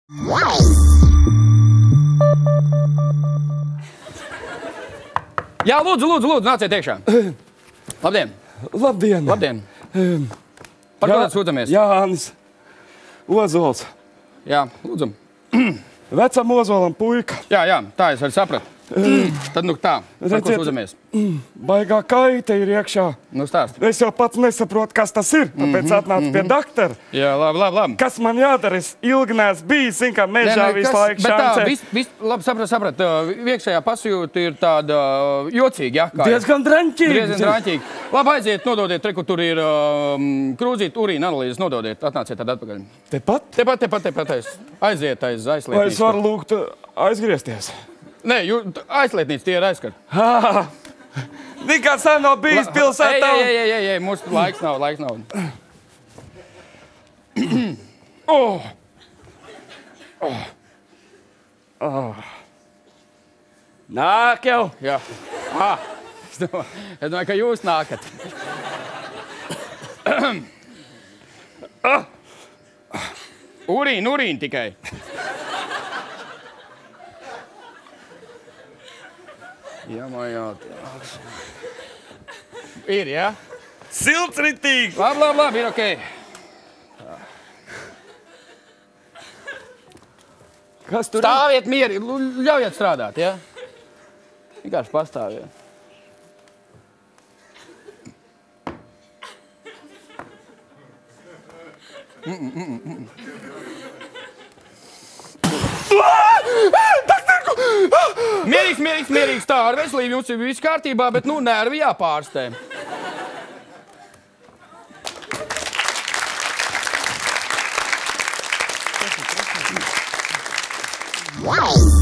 Jā, lūdzu, nāciet iekšā. Labdien. Labdien. Par ko tad sūdzamies? Jānis Ozols. Jā, lūdzu. Vecam Ozolam puika. Jā, tā es arī sapratu. Tad nu tā, par ko sūdzamies? Baigā kaita ir iekšā. Nu stāst. Es jau pats nesaprotu, kas tas ir, tāpēc atnācu pie doktora. Jā, labi. Kas man jādara? Es ilgi neesmu bijis, kā mežā visu laiku šancē. Labi, sapratu. Iekšējā pasajūta ir tāda jocīga, jā? Diezgan draņķīga. Labi, aiziet, nododiet, tur ir krūzīt, urīna analīzes, nododiet, atnāciet tad atpakaļ. Tepat? Aiziet aiz aizlietnīcu. Vai es varu lūgt aizgriezties? Nē, aizlietnīca tie ir aizskar. Nekāds nav bijis pilsētā. Ej, mums laiks nav. Nāk jau. Jā. Es domāju, ka jūs nākat. Urīna tikai. Jāmājāt. Ir, jā? Silts ritīgi. Labi, ir okei. Kas tur ir? Stāviet mieri, ļaujiet strādāt, jā? Vienkārši pastāviet. Mierīgs, tā ar veselību jums ir viss kārtībā, bet, nervi jāpārstē. Wow!